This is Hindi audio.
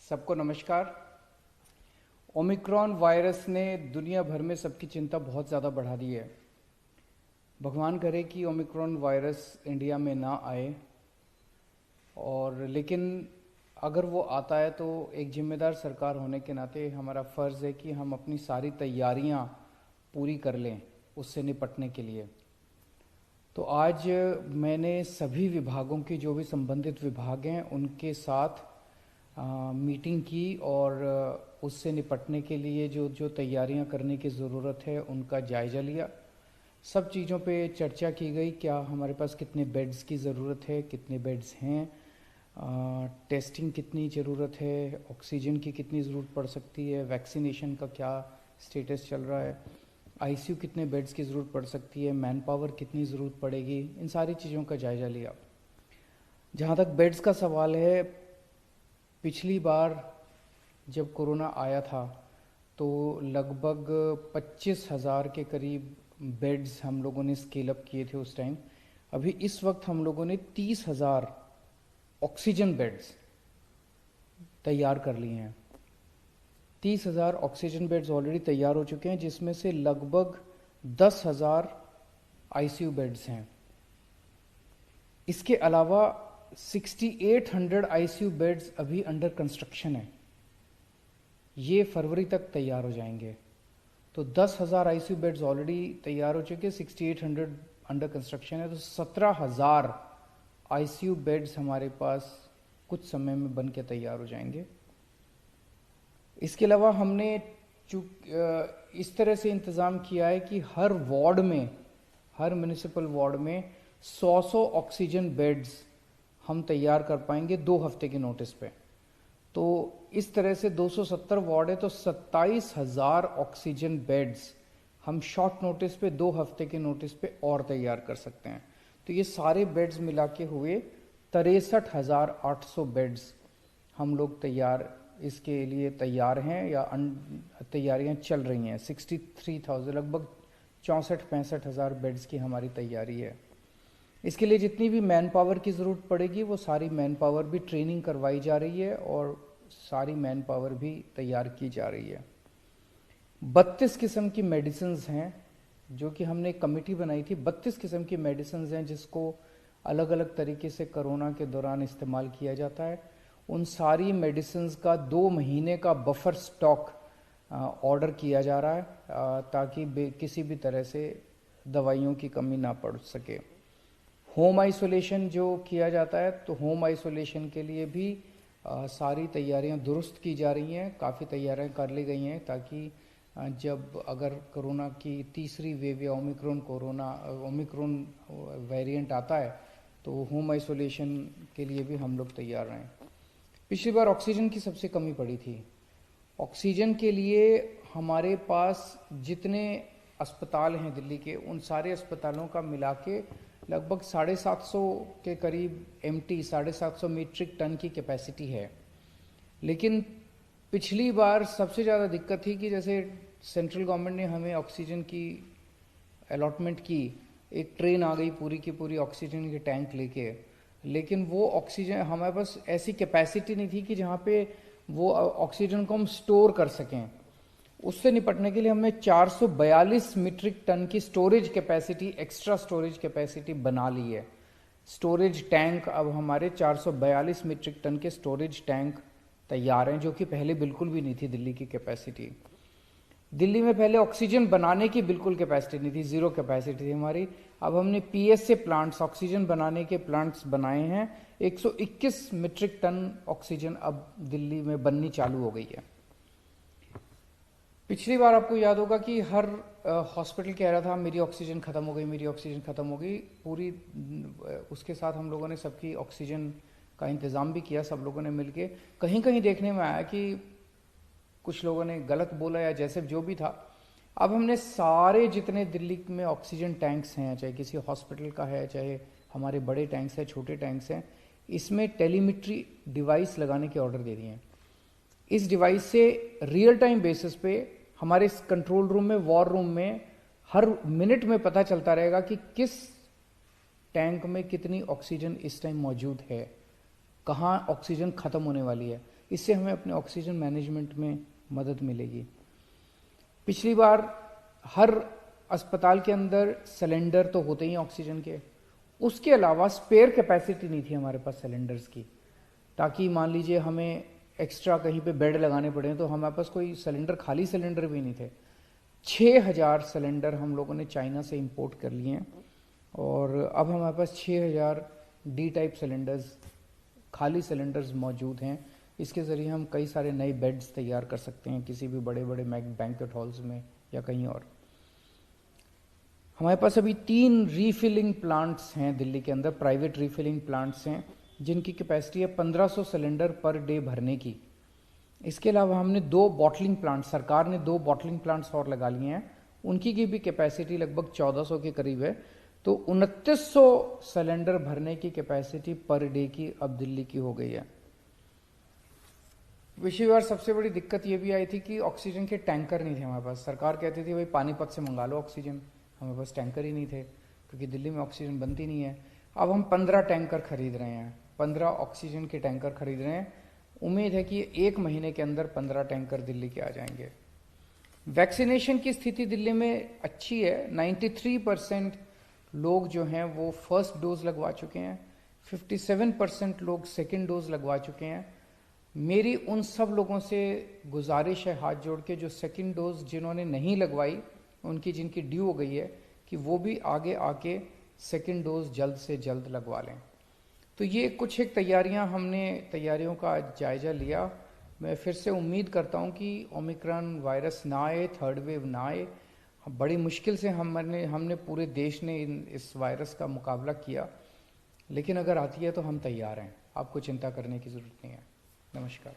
सबको नमस्कार। ओमिक्रॉन वायरस ने दुनिया भर में सबकी चिंता बहुत ज़्यादा बढ़ा दी है। भगवान करे कि ओमिक्रॉन वायरस इंडिया में ना आए, और लेकिन अगर वो आता है तो एक जिम्मेदार सरकार होने के नाते हमारा फ़र्ज़ है कि हम अपनी सारी तैयारियां पूरी कर लें उससे निपटने के लिए। तो आज मैंने सभी विभागों की, जो भी संबंधित विभाग हैं, उनके साथ मीटिंग की और उससे निपटने के लिए जो जो तैयारियां करने की ज़रूरत है उनका जायज़ा लिया। सब चीज़ों पे चर्चा की गई। क्या हमारे पास कितने बेड्स की ज़रूरत है, कितने बेड्स हैं, टेस्टिंग कितनी ज़रूरत है, ऑक्सीजन की कितनी ज़रूरत पड़ सकती है, वैक्सीनेशन का क्या स्टेटस चल रहा है, आईसीयू कितने बेड्स की ज़रूरत पड़ सकती है, मैन पावर कितनी ज़रूरत पड़ेगी, इन सारी चीज़ों का जायज़ा लिया। जहाँ तक बेड्स का सवाल है, पिछली बार जब कोरोना आया था तो लगभग 25,000 के करीब बेड्स हम लोगों ने स्केल अप किए थे उस टाइम। अभी इस वक्त हम लोगों ने 30,000 ऑक्सीजन बेड्स तैयार कर लिए हैं। 30,000 ऑक्सीजन बेड्स ऑलरेडी तैयार हो चुके हैं, जिसमें से लगभग 10,000 आईसीयू बेड्स हैं। इसके अलावा 6,800 आईसीयू बेड्स अभी अंडर कंस्ट्रक्शन है। ये फरवरी तक तैयार हो जाएंगे। तो 10,000 आईसीयू बेड्स ऑलरेडी तैयार हो चुके, 6,800 अंडर कंस्ट्रक्शन है। तो 17,000 आईसीयू बेड्स हमारे पास कुछ समय में बन के तैयार हो जाएंगे। इसके अलावा हमने इस तरह से इंतज़ाम किया है कि हर वार्ड में, हर म्यूनिसिपल वार्ड में 100 ऑक्सीजन बेड्स हम तैयार कर पाएंगे 2 हफ्ते के नोटिस पे। तो इस तरह से 270 वार्ड है, तो 27,000 ऑक्सीजन बेड्स हम शॉर्ट नोटिस पे, 2 हफ्ते के नोटिस पे और तैयार कर सकते हैं। तो ये सारे बेड्स मिला के हुए 63,800 बेड्स हम लोग इसके लिए तैयार हैं या तैयारियां चल रही हैं। 63,000, लगभग 64-65,000 बेड्स की हमारी तैयारी है। इसके लिए जितनी भी मैन पावर की ज़रूरत पड़ेगी वो सारी मैन पावर भी ट्रेनिंग करवाई जा रही है और सारी मैन पावर भी तैयार की जा रही है। 32 किस्म की मेडिसिन्स हैं, जो कि हमने एक कमेटी बनाई थी। 32 किस्म की मेडिसिन्स हैं जिसको अलग अलग तरीके से कोरोना के दौरान इस्तेमाल किया जाता है। उन सारी मेडिसिन्स का 2 महीने का बफर स्टॉक ऑर्डर किया जा रहा है, ताकि किसी भी तरह से दवाइयों की कमी ना पड़ सके। होम आइसोलेशन जो किया जाता है, तो होम आइसोलेशन के लिए भी सारी तैयारियां दुरुस्त की जा रही हैं। काफ़ी तैयारियां कर ली गई हैं, ताकि जब अगर कोरोना की तीसरी वेव या ओमिक्रॉन वेरिएंट आता है तो होम आइसोलेशन के लिए भी हम लोग तैयार रहें। पिछली बार ऑक्सीजन की सबसे कमी पड़ी थी। ऑक्सीजन के लिए हमारे पास जितने अस्पताल हैं दिल्ली के, उन सारे अस्पतालों का मिला के लगभग 750 के करीब एमटी 750 मीट्रिक टन की कैपेसिटी है। लेकिन पिछली बार सबसे ज़्यादा दिक्कत थी कि जैसे सेंट्रल गवर्नमेंट ने हमें ऑक्सीजन की अलॉटमेंट की, एक ट्रेन आ गई पूरी की पूरी ऑक्सीजन के टैंक लेके, लेकिन वो ऑक्सीजन हमारे पास ऐसी कैपेसिटी नहीं थी कि जहाँ पे वो ऑक्सीजन को हम स्टोर कर सकें। उससे निपटने के लिए हमने 442 मीट्रिक टन की storage capacity, extra storage capacity बना ली है। स्टोरेज टैंक अब हमारे 442 मीट्रिक टन के स्टोरेज टैंक तैयार हैं, जो कि पहले बिल्कुल भी नहीं थी दिल्ली की कैपेसिटी। दिल्ली में पहले ऑक्सीजन बनाने की बिल्कुल कैपेसिटी नहीं थी, 0 कैपेसिटी थी हमारी। अब हमने पीएसए प्लांट्स, ऑक्सीजन बनाने के प्लांट्स बनाए हैं। 121 मीट्रिक टन ऑक्सीजन अब दिल्ली में बननी चालू हो गई है। पिछली बार आपको याद होगा कि हर हॉस्पिटल कह रहा था मेरी ऑक्सीजन ख़त्म हो गई, मेरी ऑक्सीजन ख़त्म हो गई। पूरी उसके साथ हम लोगों ने सबकी ऑक्सीजन का इंतज़ाम भी किया, सब लोगों ने मिलके। कहीं कहीं देखने में आया कि कुछ लोगों ने गलत बोला या जैसे जो भी था। अब हमने सारे जितने दिल्ली में ऑक्सीजन टैंक्स हैं, चाहे किसी हॉस्पिटल का है, चाहे हमारे बड़े टैंक्स हैं, छोटे टैंक्स हैं, इसमें टेलीमेट्री डिवाइस लगाने के ऑर्डर दे दिए हैं। इस डिवाइस से रियल टाइम बेसिस पे हमारे कंट्रोल रूम में, वॉर रूम में हर मिनट में पता चलता रहेगा कि किस टैंक में कितनी ऑक्सीजन इस टाइम मौजूद है, कहाँ ऑक्सीजन खत्म होने वाली है। इससे हमें अपने ऑक्सीजन मैनेजमेंट में मदद मिलेगी। पिछली बार हर अस्पताल के अंदर सिलेंडर तो होते ही ऑक्सीजन के, उसके अलावा स्पेयर कैपेसिटी नहीं थी हमारे पास सिलेंडर्स की, ताकि मान लीजिए हमें एक्स्ट्रा कहीं पे बेड लगाने पड़े तो हमारे पास कोई सिलेंडर, खाली सिलेंडर भी नहीं थे। 6000 सिलेंडर हम लोगों ने चाइना से इंपोर्ट कर लिए हैं और अब हमारे पास 6000 डी टाइप सिलेंडर्स, खाली सिलेंडर्स मौजूद हैं। इसके ज़रिए हम कई सारे नए बेड्स तैयार कर सकते हैं किसी भी बड़े बड़े बैंक्वेट हॉल्स में या कहीं और। हमारे पास अभी 3 रीफिलिंग प्लांट्स हैं दिल्ली के अंदर, प्राइवेट रीफिलिंग प्लांट्स हैं जिनकी कैपेसिटी है 1500 सिलेंडर पर डे भरने की। इसके अलावा हमने 2 बॉटलिंग प्लांट, सरकार ने 2 बॉटलिंग प्लांट्स और लगा लिए हैं, उनकी की भी कैपेसिटी लगभग 1400 के करीब है। तो 2900 सिलेंडर भरने की कैपेसिटी पर डे की अब दिल्ली की हो गई है। पिछली बार सबसे बड़ी दिक्कत ये भी आई थी कि ऑक्सीजन के टैंकर नहीं थे हमारे पास। सरकार कहती थी भाई पानीपत से मंगा लो ऑक्सीजन, हमारे पास टैंकर ही नहीं थे क्योंकि दिल्ली में ऑक्सीजन बनती नहीं है। अब हम 15 टैंकर खरीद रहे हैं, 15 ऑक्सीजन के टैंकर खरीद रहे हैं। उम्मीद है कि 1 महीने के अंदर 15 टैंकर दिल्ली के आ जाएंगे। वैक्सीनेशन की स्थिति दिल्ली में अच्छी है, 93% लोग जो हैं वो फर्स्ट डोज लगवा चुके हैं, 57% लोग सेकेंड डोज लगवा चुके हैं। मेरी उन सब लोगों से गुजारिश है हाथ जोड़ के जो सेकेंड डोज जिन्होंने नहीं लगवाई, उनकी जिनकी ड्यू हो गई है, कि वो भी आगे आके सेकेंड डोज जल्द से जल्द लगवा लें। तो ये कुछ एक तैयारियों का जायजा लिया। मैं फिर से उम्मीद करता हूँ कि ओमिक्रॉन वायरस ना आए, थर्ड वेव ना आए। बड़ी मुश्किल से हमने पूरे देश ने इस वायरस का मुकाबला किया, लेकिन अगर आती है तो हम तैयार हैं, आपको चिंता करने की ज़रूरत नहीं है। नमस्कार।